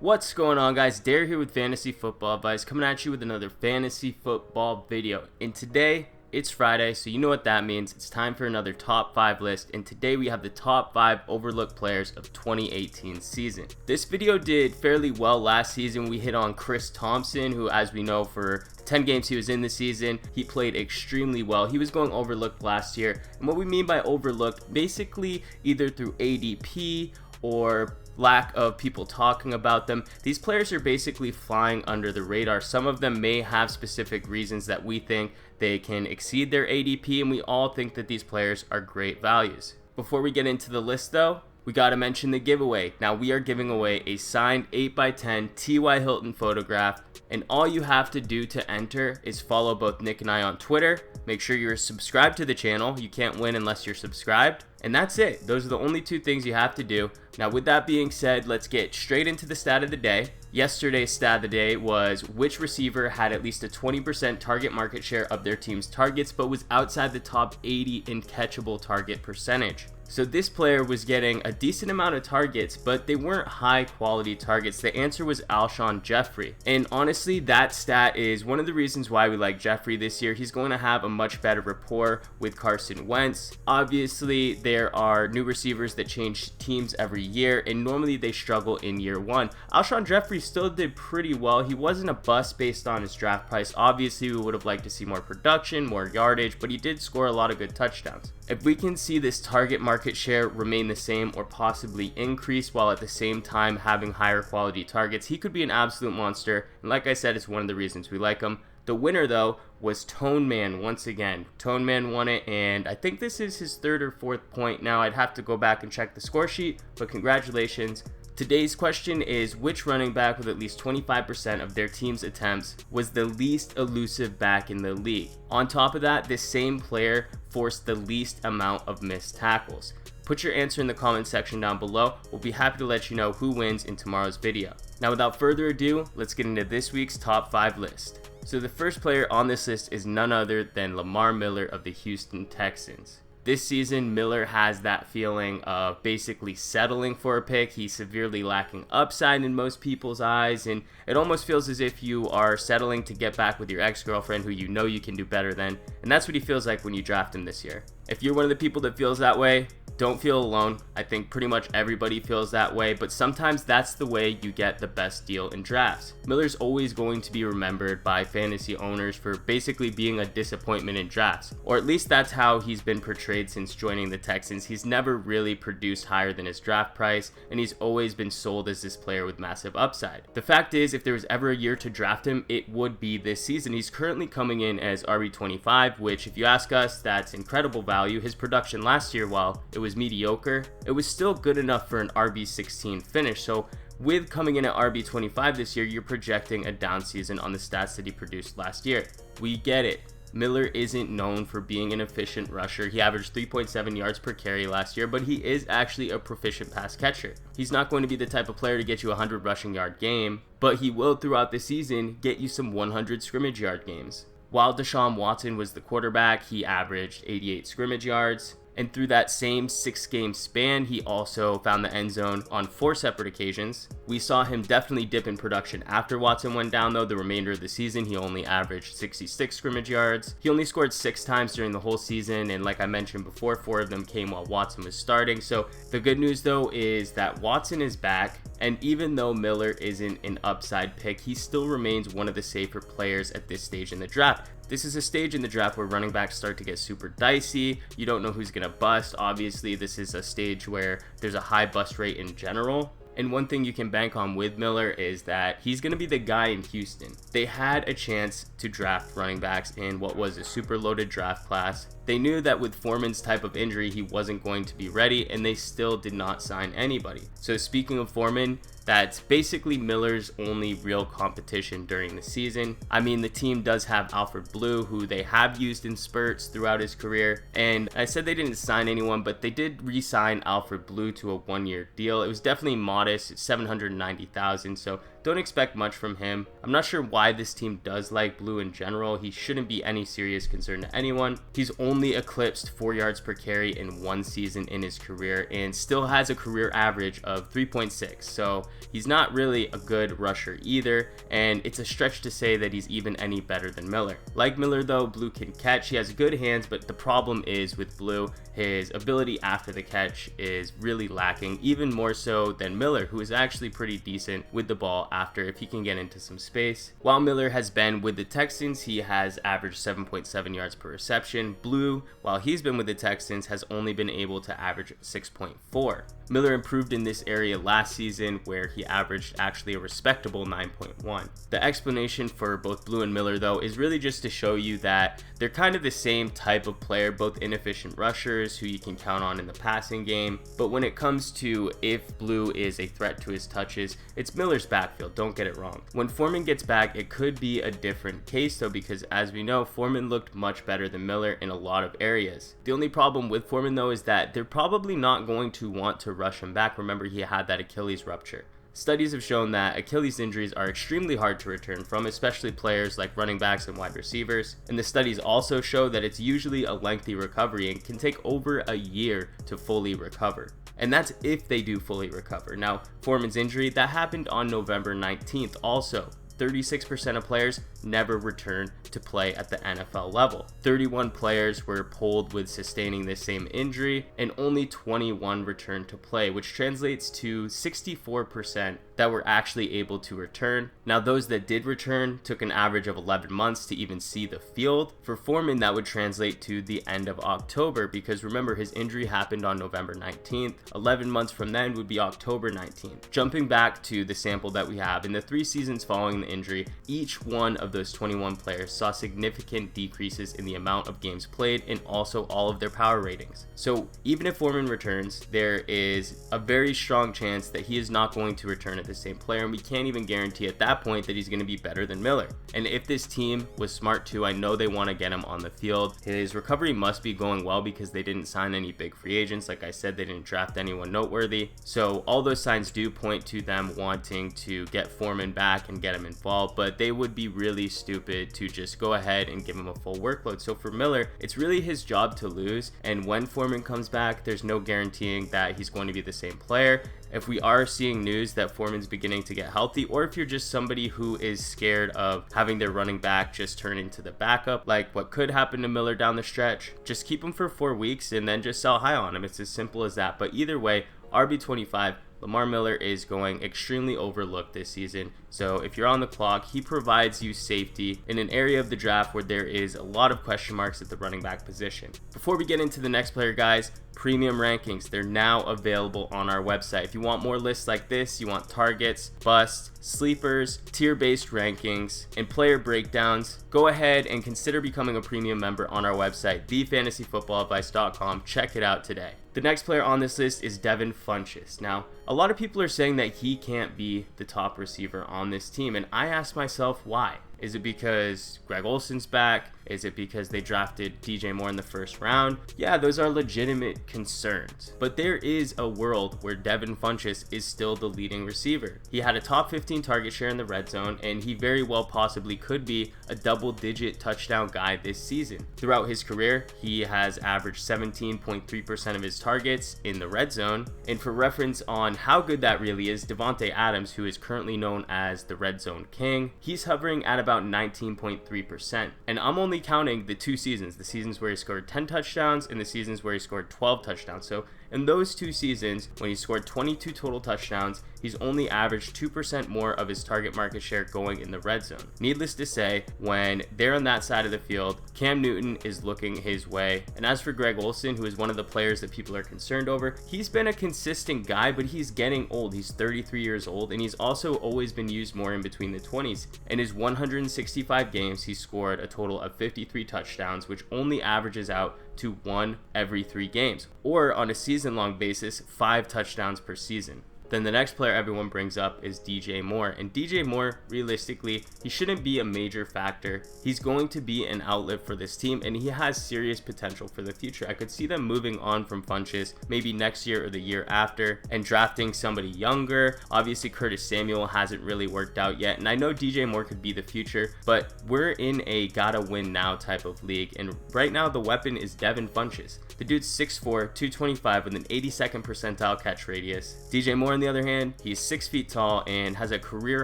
What's going on, guys? Dare here with Fantasy Football Advice, coming at you with another fantasy football video. And today, it's Friday, so you know what that means. It's time for another top 5 list, and today we have the top 5 overlooked players of 2018 season. This video did fairly well last season. We hit on Thompson, who, as we know, for 10 games he was in the season, he played extremely well. He was going overlooked last year, and what we mean by overlooked, basically either through ADP or lack of people talking about them. These players are basically flying under the radar. Some of them may have specific reasons that we think they can exceed their ADP, and we all think that these players are great values. Before we get into the list though, we gotta mention the giveaway. Now we are giving away a signed 8x10 T.Y. Hilton photograph, and all you have to do to enter is follow both Nick and I on Twitter. Make sure you're subscribed to the channel. You can't win unless you're subscribed. And that's it. Those are the only 2 things you have to do. Now with that being said, let's get straight into the stat of the day. Yesterday's stat of the day was which receiver had at least a 20% target market share of their team's targets but was outside the top 80 in catchable target percentage. So this player was getting a decent amount of targets, but they weren't high quality targets. The answer was Alshon Jeffery. And honestly, that stat is one of the reasons why we like Jeffery this year. He's going to have a much better rapport with Carson Wentz. Obviously, there are new receivers that change teams every year, and normally they struggle in year 1. Alshon Jeffery still did pretty well. He wasn't a bust based on his draft price. Obviously, we would have liked to see more production, more yardage, but he did score a lot of good touchdowns. If we can see this target market share remain the same or possibly increase while at the same time having higher quality targets, he could be an absolute monster. And like I said, it's one of the reasons we like him. The winner though was Tone Man once again. Tone Man won it, and I think this is his 3rd or 4th point now. I'd have to go back and check the score sheet, but congratulations. Today's question is which running back with at least 25% of their team's attempts was the least elusive back in the league. On top of that, this same player forced the least amount of missed tackles. Put your answer in the comment section down below. We'll be happy to let you know who wins in tomorrow's video. Now without further ado, let's get into this week's top 5 list. So the first player on this list is none other than Lamar Miller of the Houston Texans. This season, Miller has that feeling of basically settling for a pick. He's severely lacking upside in most people's eyes, and it almost feels as if you are settling to get back with your ex-girlfriend who you know you can do better than, and that's what he feels like when you draft him this year. If you're one of the people that feels that way, don't feel alone. I think pretty much everybody feels that way, but sometimes that's the way you get the best deal in drafts. Miller's always going to be remembered by fantasy owners for basically being a disappointment in drafts, or at least that's how he's been portrayed since joining the Texans. He's never really produced higher than his draft price, and he's always been sold as this player with massive upside. The fact is, if there was ever a year to draft him, it would be this season. He's currently coming in as RB25, which if you ask us, that's incredible value. His production last year, while it was mediocre, it was still good enough for an RB16 finish. So with coming in at RB25 this year, you're projecting a down season on the stats that he produced last year. We get it. Miller isn't known for being an efficient rusher. He averaged 3.7 yards per carry last year, but he is actually a proficient pass catcher. He's not going to be the type of player to get you a 100 rushing yard game, but he will throughout the season get you some 100 scrimmage yard games. While Deshaun Watson was the quarterback, he averaged 88 scrimmage yards. And through that same 6-game span, he also found the end zone on 4 separate occasions. We saw him definitely dip in production after Watson went down though. The remainder of the season, he only averaged 66 scrimmage yards. He only scored 6 times during the whole season, and like I mentioned before, 4 of them came while Watson was starting. So the good news though is that Watson is back, and even though Miller isn't an upside pick, he still remains one of the safer players at this stage in the draft. This is a stage in the draft where running backs start to get super dicey. You don't know who's going to bust. Obviously, this is a stage where there's a high bust rate in general. And one thing you can bank on with Miller is that he's going to be the guy in Houston. They had a chance to draft running backs in what was a super loaded draft class. They knew that with Foreman's type of injury, he wasn't going to be ready, and they still did not sign anybody. So speaking of Foreman, that's basically Miller's only real competition during the season. I mean, the team does have Alfred Blue, who they have used in spurts throughout his career. And I said they didn't sign anyone, but they did re-sign Alfred Blue to a 1-year deal. It was definitely modest, it's $790,000, so don't expect much from him. I'm not sure why this team does like Blue in general. He shouldn't be any serious concern to anyone. He's only eclipsed 4 yards per carry in one season in his career and still has a career average of 3.6. So he's not really a good rusher either, and it's a stretch to say that he's even any better than Miller. Like Miller though, Blue can catch. He has good hands, but the problem is with Blue, his ability after the catch is really lacking, even more so than Miller, who is actually pretty decent with the ball after if he can get into some space. While Miller has been with the Texans, he has averaged 7.7 yards per reception. Blue, while he's been with the Texans, has only been able to average 6.4. Miller improved in this area last season where he averaged actually a respectable 9.1. The explanation for both Blue and Miller though is really just to show you that they're kind of the same type of player, both inefficient rushers who you can count on in the passing game. But when it comes to if Blue is a threat to his touches, it's Miller's backfield, don't get it wrong. When Foreman gets back, it could be a different case though, because as we know, Foreman looked much better than Miller in a lot of areas. The only problem with Foreman though is that they're probably not going to want to rush him back. Remember, he had that Achilles rupture. Studies have shown that Achilles injuries are extremely hard to return from, especially players like running backs and wide receivers. And the studies also show that it's usually a lengthy recovery and can take over a year to fully recover. And that's if they do fully recover. Now, Foreman's injury, that happened on November 19th also. 36% of players never returned to play at the NFL level. 31 players were polled with sustaining the same injury, and only 21 returned to play, which translates to 64% that were actually able to return. Now, those that did return took an average of 11 months to even see the field. For Foreman, that would translate to the end of October, because remember, his injury happened on November 19th. 11 months from then would be October 19th. Jumping back to the sample that we have, in the 3 seasons following the injury, each one of those 21 players saw significant decreases in the amount of games played and also all of their power ratings. So even if Foreman returns, there is a very strong chance that he is not going to return at the same player, and we can't even guarantee at that point that he's going to be better than Miller. And if this team was smart too, I know they want to get him on the field. His recovery must be going well because they didn't sign any big free agents. Like I said, they didn't draft anyone noteworthy. So all those signs do point to them wanting to get Foreman back and get him involved, but they would be really stupid to just go ahead and give him a full workload. So for Miller, it's really his job to lose, and when Foreman comes back, there's no guaranteeing that he's going to be the same player. If we are seeing news that Foreman's beginning to get healthy, or if you're just somebody who is scared of having their running back just turn into the backup, like what could happen to Miller down the stretch, just keep him for 4 weeks and then just sell high on him. It's as simple as that. But either way, RB25, Lamar Miller is going extremely overlooked this season. So if you're on the clock, he provides you safety in an area of the draft where there is a lot of question marks at the running back position. Before we get into the next player, guys, premium rankings, they're now available on our website. If you want more lists like this, you want targets, busts, sleepers, tier-based rankings, and player breakdowns, go ahead and consider becoming a premium member on our website, thefantasyfootballadvice.com. Check it out today. The next player on this list is Devin Funchess. Now, a lot of people are saying that he can't be the top receiver on this team, and I ask myself why. Is it because Greg Olsen's back? Is it because they drafted DJ Moore in the first round? Yeah, those are legitimate concerns. But there is a world where Devin Funchess is still the leading receiver. He had a top 15 target share in the red zone, and he very well possibly could be a double-digit touchdown guy this season. Throughout his career, he has averaged 17.3% of his targets in the red zone. And for reference on how good that really is, Davante Adams, who is currently known as the red zone king, he's hovering at about 19.3%. And I'm only counting the 2 seasons, the seasons where he scored 10 touchdowns and the seasons where he scored 12 touchdowns. So in those 2 seasons, when he scored 22 total touchdowns, he's only averaged 2% more of his target market share going in the red zone. Needless to say, when they're on that side of the field, Cam Newton is looking his way. And as for Greg Olsen, who is one of the players that people are concerned over, he's been a consistent guy, but he's getting old. He's 33 years old, and he's also always been used more in between the 20s. In his 165 games, he scored a total of 53 touchdowns, which only averages out to 1 every 3 games, or on a season-long basis, 5 touchdowns per season. Then the next player everyone brings up is DJ Moore. And DJ Moore, realistically, he shouldn't be a major factor. He's going to be an outlet for this team, and he has serious potential for the future. I could see them moving on from Funchess maybe next year or the year after and drafting somebody younger. Obviously, Curtis Samuel hasn't really worked out yet, and I know DJ Moore could be the future, but we're in a gotta win now type of league, and right now the weapon is Devin Funchess. The dude's 6'4", 225 with an 82nd percentile catch radius. DJ Moore, on the other hand, he's 6 feet tall and has a career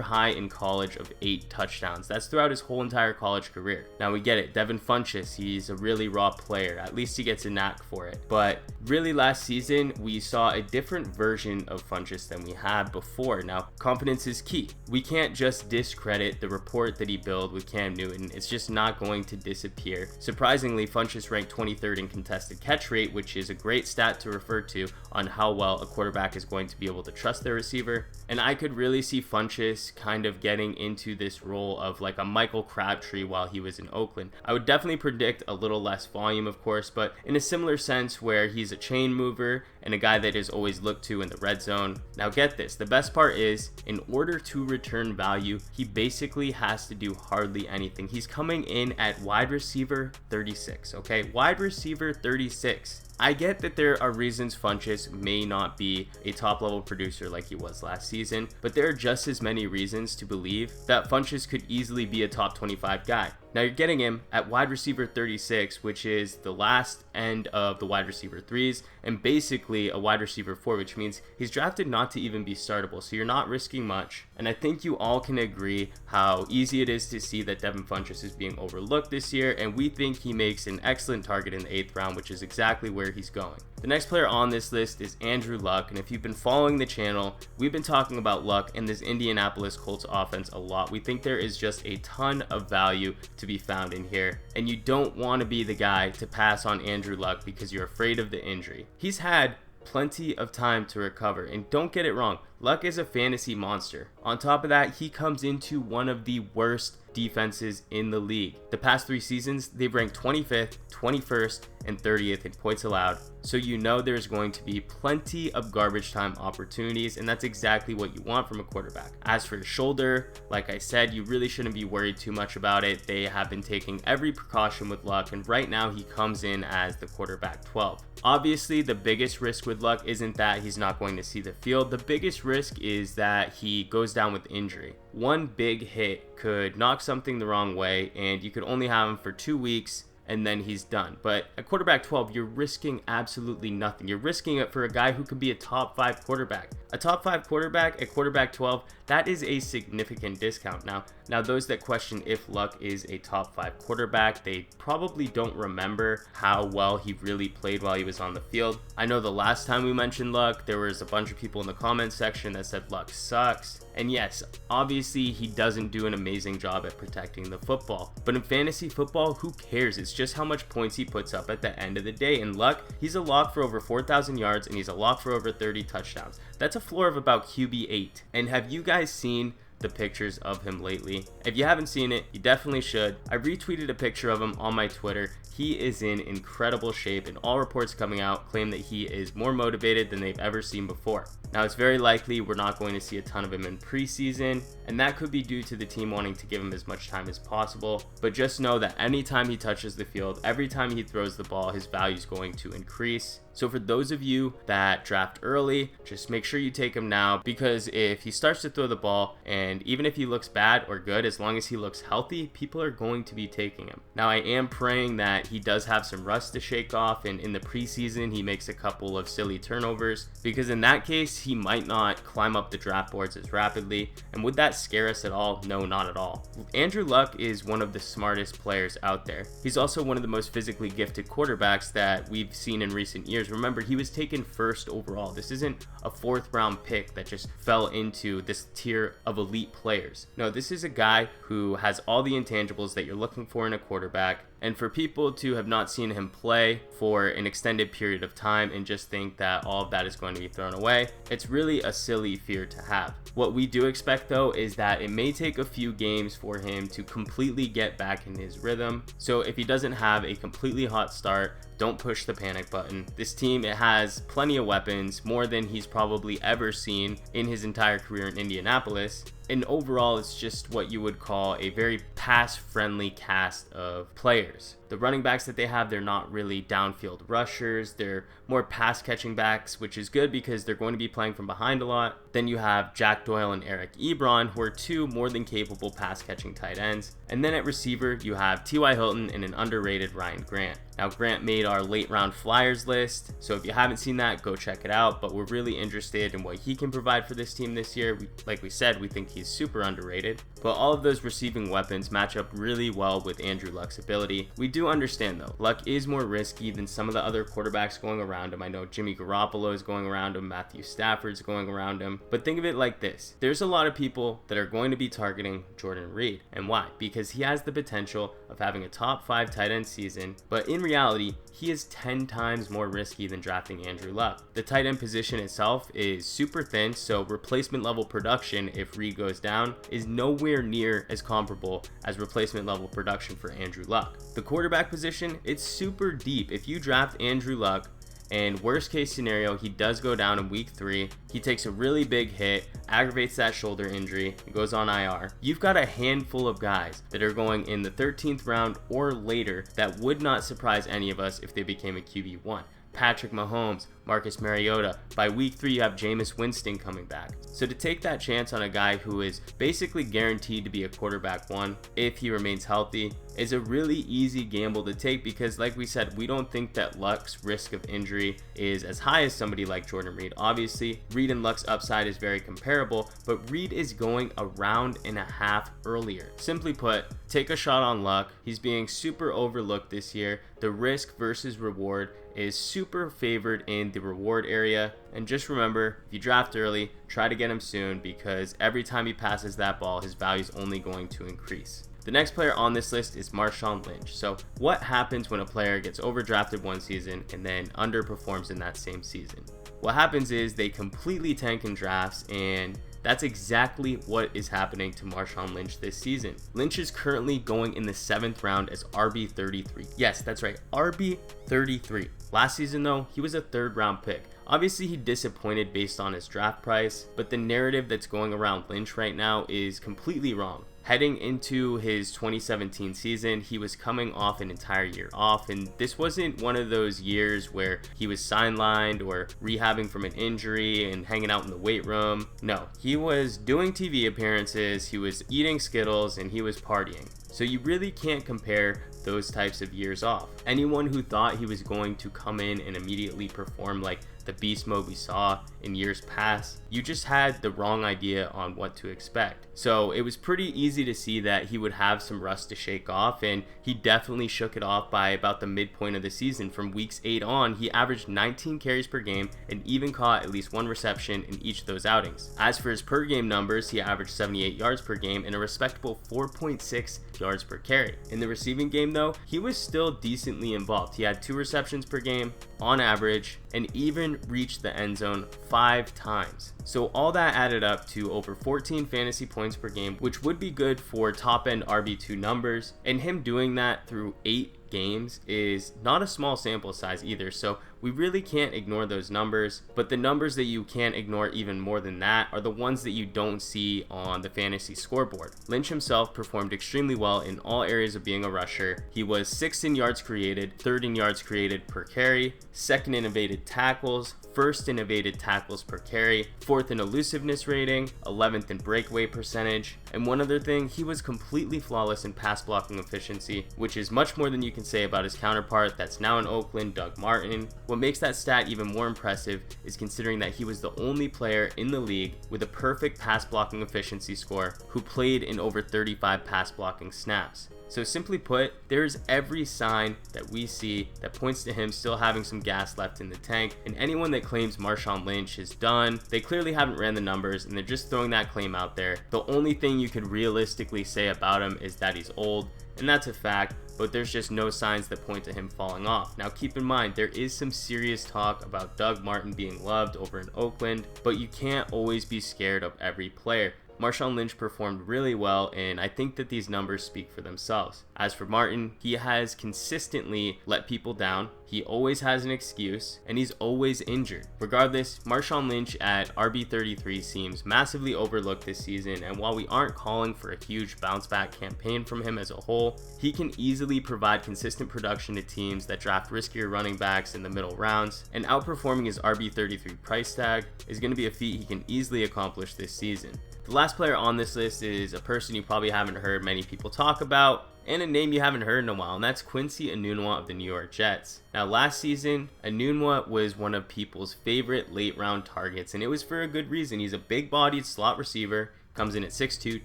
high in college of 8 touchdowns. That's throughout his whole entire college career. Now we get it, Devin Funchess, he's a really raw player. At least he gets a knack for it. But really last season, we saw a different version of Funchess than we had before. Now, confidence is key. We can't just discredit the rapport that he built with Cam Newton. It's just not going to disappear. Surprisingly, Funchess ranked 23rd in contested catch rate, which is a great stat to refer to on how well a quarterback is going to be able to trust their receiver. And I could really see Funchess kind of getting into this role of like a Michael Crabtree while he was in Oakland. I would definitely predict a little less volume, of course, but in a similar sense where he's a chain mover and a guy that is always looked to in the red zone. Now get this, the best part is, in order to return value, he basically has to do hardly anything. He's coming in at wide receiver 36, okay? Wide receiver 36. I get that there are reasons Funchess may not be a top level producer like he was last season, but there are just as many reasons to believe that Funchess could easily be a top 25 guy. Now you're getting him at wide receiver 36, which is the last end of the wide receiver 3s, and basically a wide receiver 4, which means he's drafted not to even be startable, so you're not risking much. And I think you all can agree how easy it is to see that Devin Funchess is being overlooked this year, and we think he makes an excellent target in the 8th round, which is exactly where he's going. The next player on this list is Andrew Luck, and if you've been following the channel, we've been talking about Luck and this Indianapolis Colts offense a lot. We think there is just a ton of value to be found in here, and you don't want to be the guy to pass on Andrew Luck because you're afraid of the injury. He's had plenty of time to recover, and don't get it wrong, Luck is a fantasy monster. On top of that, he comes into one of the worst defenses in the league. The past 3 seasons, they've ranked 25th, 21st, and 30th in points allowed. So you know there's going to be plenty of garbage time opportunities, and that's exactly what you want from a quarterback. As for his shoulder, like I said, you really shouldn't be worried too much about it. They have been taking every precaution with Luck, and right now he comes in as the quarterback 12. Obviously, the biggest risk with Luck isn't that he's not going to see the field. The biggest risk is that he goes down with injury. One big hit could knock something the wrong way, and you could only have him for 2 weeks, and then he's done. But at quarterback 12, you're risking absolutely nothing. You're risking it for a guy who could be a top 5 quarterback. A top 5 quarterback at quarterback 12, that is a significant discount. Now those that question if Luck is a top 5 quarterback, they probably don't remember how well he really played while he was on the field. I know the last time we mentioned Luck, there was a bunch of people in the comments section that said Luck sucks. And yes, obviously he doesn't do an amazing job at protecting the football. But in fantasy football, who cares? It's just how much points he puts up at the end of the day. In Luck, he's a lock for over 4,000 yards and he's a lock for over 30 touchdowns. That's a floor of about QB 8. And have you guys seen the pictures of him lately? If you haven't seen it, you definitely should. I retweeted a picture of him on my Twitter. He is in incredible shape, and all reports coming out claim that he is more motivated than they've ever seen before. Now, it's very likely we're not going to see a ton of him in preseason, and that could be due to the team wanting to give him as much time as possible. But just know that anytime he touches the field, every time he throws the ball, his value is going to increase. So for those of you that draft early, just make sure you take him now, because if he starts to throw the ball, and even if he looks bad or good, as long as he looks healthy, people are going to be taking him. Now, I am praying that he does have some rust to shake off, and in the preseason, he makes a couple of silly turnovers, because in that case, he might not climb up the draft boards as rapidly. And would that scare us at all? No, not at all. Andrew Luck is one of the smartest players out there. He's also one of the most physically gifted quarterbacks that we've seen in recent years. Remember, he was taken 1st overall. This isn't a 4th round pick that just fell into this tier of elite players. No, this is a guy who has all the intangibles that you're looking for in a quarterback. And for people to have not seen him play for an extended period of time and just think that all of that is going to be thrown away, it's really a silly fear to have. What we do expect, though, is that it may take a few games for him to completely get back in his rhythm. So if he doesn't have a completely hot start, don't push the panic button. This team, it has plenty of weapons, more than he's probably ever seen in his entire career in Indianapolis. And overall, it's just what you would call a very pass-friendly cast of players. The running backs that they have, they're not really downfield rushers. They're more pass-catching backs, which is good because they're going to be playing from behind a lot. Then you have Jack Doyle and Eric Ebron, who are two more than capable pass-catching tight ends. And then at receiver, you have T.Y. Hilton and an underrated Ryan Grant. Now, Grant made our late-round Flyers list, so if you haven't seen that, go check it out. But we're really interested in what he can provide for this team this year. Like we said, we think he's super underrated. But all of those receiving weapons match up really well with Andrew Luck's ability. We do understand, though, Luck is more risky than some of the other quarterbacks going around him. I know Jimmy Garoppolo is going around him, Matthew Stafford's going around him. But think of it like this. There's a lot of people that are going to be targeting Jordan Reed. And why? Because he has the potential of having a top 5 tight end season, but in reality, he is 10 times more risky than drafting Andrew Luck. The tight end position itself is super thin, so replacement level production, if Reed goes down, is nowhere near as comparable as replacement level production for Andrew Luck. The quarterback position, it's super deep. If you draft Andrew Luck, and worst case scenario, he does go down in week 3. He takes a really big hit, aggravates that shoulder injury, and goes on IR. You've got a handful of guys that are going in the 13th round or later that would not surprise any of us if they became a QB1. Patrick Mahomes, Marcus Mariota. By week 3, you have Jameis Winston coming back. So to take that chance on a guy who is basically guaranteed to be a quarterback 1 if he remains healthy is a really easy gamble to take because, like we said, we don't think that Luck's risk of injury is as high as somebody like Jordan Reed. Obviously, Reed and Luck's upside is very comparable, but Reed is going a round and a half earlier. Simply put, take a shot on Luck. He's being super overlooked this year. The risk versus reward is super favored in the reward area. And just remember, if you draft early, try to get him soon because every time he passes that ball, his value is only going to increase. The next player on this list is Marshawn Lynch. So what happens when a player gets overdrafted one season and then underperforms in that same season? What happens is they completely tank in drafts, and that's exactly what is happening to Marshawn Lynch this season. Lynch is currently going in the 7th round as RB33. Yes, that's right, RB33. Last season though, he was a 3rd round pick. Obviously he disappointed based on his draft price, but the narrative that's going around Lynch right now is completely wrong. Heading into his 2017 season, he was coming off an entire year off, and this wasn't one of those years where he was sidelined or rehabbing from an injury and hanging out in the weight room. No, he was doing TV appearances, he was eating Skittles, and he was partying. So you really can't compare those types of years off. Anyone who thought he was going to come in and immediately perform like the beast mode we saw in years past, you just had the wrong idea on what to expect. So it was pretty easy to see that he would have some rust to shake off, and he definitely shook it off by about the midpoint of the season. From weeks 8 on, he averaged 19 carries per game and even caught at least 1 reception in each of those outings. As for his per game numbers, he averaged 78 yards per game and a respectable 4.6 yards per carry. In the receiving game though, he was still decently involved. He had 2 receptions per game on average and even reached the end zone 5 times. So all that added up to over 14 fantasy points per game, which would be good for top end RB2 numbers, and him doing that through 8 games is not a small sample size either, so we really can't ignore those numbers. But the numbers that you can't ignore even more than that are the ones that you don't see on the fantasy scoreboard. Lynch himself performed extremely well in all areas of being a rusher. He was 6th in yards created, 3rd in yards created per carry, 2nd in evaded tackles, 1st in evaded tackles per carry, 4th in elusiveness rating, 11th in breakaway percentage, and one other thing, he was completely flawless in pass blocking efficiency, which is much more than you can say about his counterpart that's now in Oakland, Doug Martin. What makes that stat even more impressive is considering that he was the only player in the league with a perfect pass blocking efficiency score who played in over 35 pass blocking snaps. So simply put, there's every sign that we see that points to him still having some gas left in the tank, and anyone that claims Marshawn Lynch is done, they clearly haven't ran the numbers and they're just throwing that claim out there. The only thing you could realistically say about him is that he's old, and that's a fact, but there's just no signs that point to him falling off. Now keep in mind, there is some serious talk about Doug Martin being loved over in Oakland, but you can't always be scared of every player. Marshawn Lynch performed really well, and I think that these numbers speak for themselves. As for Martin, he has consistently let people down, he always has an excuse, and he's always injured. Regardless, Marshawn Lynch at RB33 seems massively overlooked this season, and while we aren't calling for a huge bounce back campaign from him as a whole, he can easily provide consistent production to teams that draft riskier running backs in the middle rounds, and outperforming his RB33 price tag is going to be a feat he can easily accomplish this season. The last player on this list is a person you probably haven't heard many people talk about, and a name you haven't heard in a while, and that's Quincy Enunwa of the New York Jets. Now, last season, Enunwa was one of people's favorite late round targets, and it was for a good reason. He's a big-bodied slot receiver, comes in at 6'2",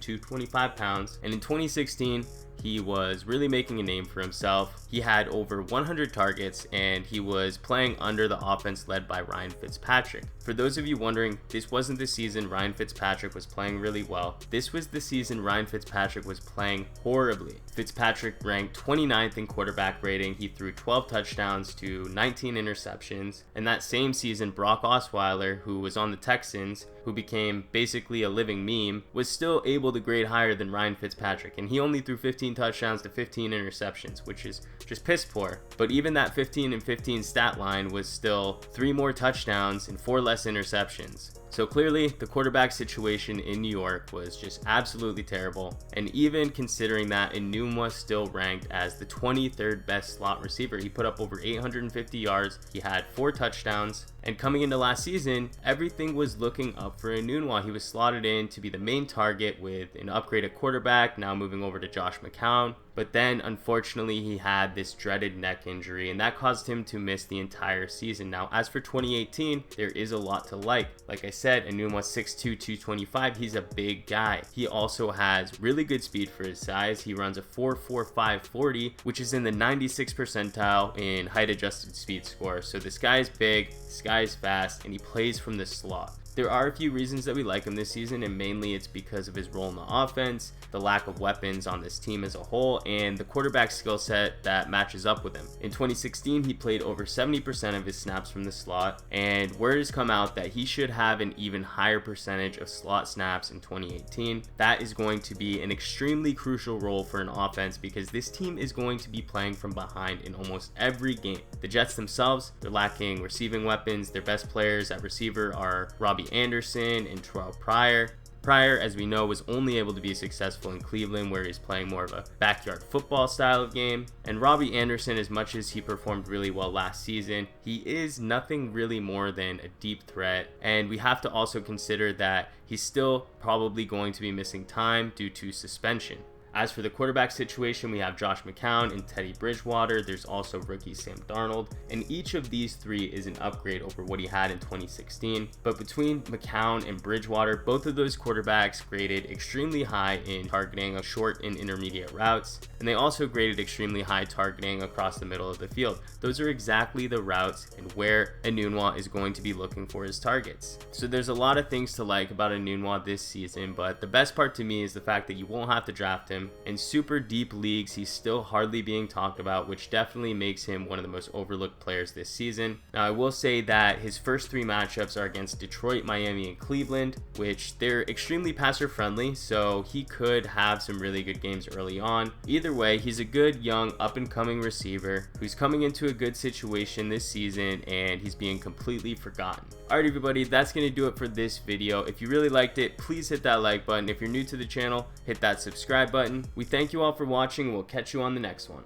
225 pounds, and in 2016, he was really making a name for himself. He had over 100 targets, and he was playing under the offense led by Ryan Fitzpatrick. For those of you wondering, this wasn't the season Ryan Fitzpatrick was playing really well. This was the season Ryan Fitzpatrick was playing horribly. Fitzpatrick ranked 29th in quarterback rating. He threw 12 touchdowns to 19 interceptions. And that same season, Brock Osweiler, who was on the Texans, who became basically a living meme, was still able to grade higher than Ryan Fitzpatrick. And he only threw 15 touchdowns to 15 interceptions, which is just piss poor. But even that 15 and 15 stat line was still 3 more touchdowns and 4 less interceptions. So clearly, the quarterback situation in New York was just absolutely terrible. And even considering that, Enunwa still ranked as the 23rd best slot receiver. He put up over 850 yards. He had 4 touchdowns. And coming into last season, everything was looking up for Enunwa. He was slotted in to be the main target with an upgraded quarterback, now moving over to Josh McCown. But then, unfortunately, he had this dreaded neck injury, and that caused him to miss the entire season. Now, as for 2018, there is a lot to like. Like I said, Enunwa 6'2", 225. He's a big guy. He also has really good speed for his size. He runs a 4.45 40, which is in the 96th percentile in height-adjusted speed score. So this guy is big, this guy is fast, and he plays from the slot. There are a few reasons that we like him this season, and mainly it's because of his role in the offense, the lack of weapons on this team as a whole, and the quarterback skill set that matches up with him. In 2016, he played over 70% of his snaps from the slot, and word has come out that he should have an even higher percentage of slot snaps in 2018. That is going to be an extremely crucial role for an offense because this team is going to be playing from behind in almost every game. The Jets themselves, they're lacking receiving weapons. Their best players at receiver are Robby Anderson and Terrell Pryor. Pryor, as we know, was only able to be successful in Cleveland, where he's playing more of a backyard football style of game. And Robby Anderson, as much as he performed really well last season, he is nothing really more than a deep threat. And we have to also consider that he's still probably going to be missing time due to suspension. As for the quarterback situation, we have Josh McCown and Teddy Bridgewater. There's also rookie Sam Darnold, and each of these three is an upgrade over what he had in 2016. But between McCown and Bridgewater, both of those quarterbacks graded extremely high in targeting of short and intermediate routes, and they also graded extremely high targeting across the middle of the field. Those are exactly the routes and where Enunwa is going to be looking for his targets. So there's a lot of things to like about Enunwa this season, but the best part to me is the fact that you won't have to draft him. In super deep leagues, he's still hardly being talked about, which definitely makes him one of the most overlooked players this season. Now, I will say that his first 3 matchups are against Detroit, Miami, and Cleveland, which they're extremely passer friendly, so he could have some really good games early on. Either way, he's a good, young, up-and-coming receiver who's coming into a good situation this season, and he's being completely forgotten. Alright everybody, that's going to do it for this video. If you really liked it, please hit that like button. If you're new to the channel, hit that subscribe button. We thank you all for watching, and we'll catch you on the next one.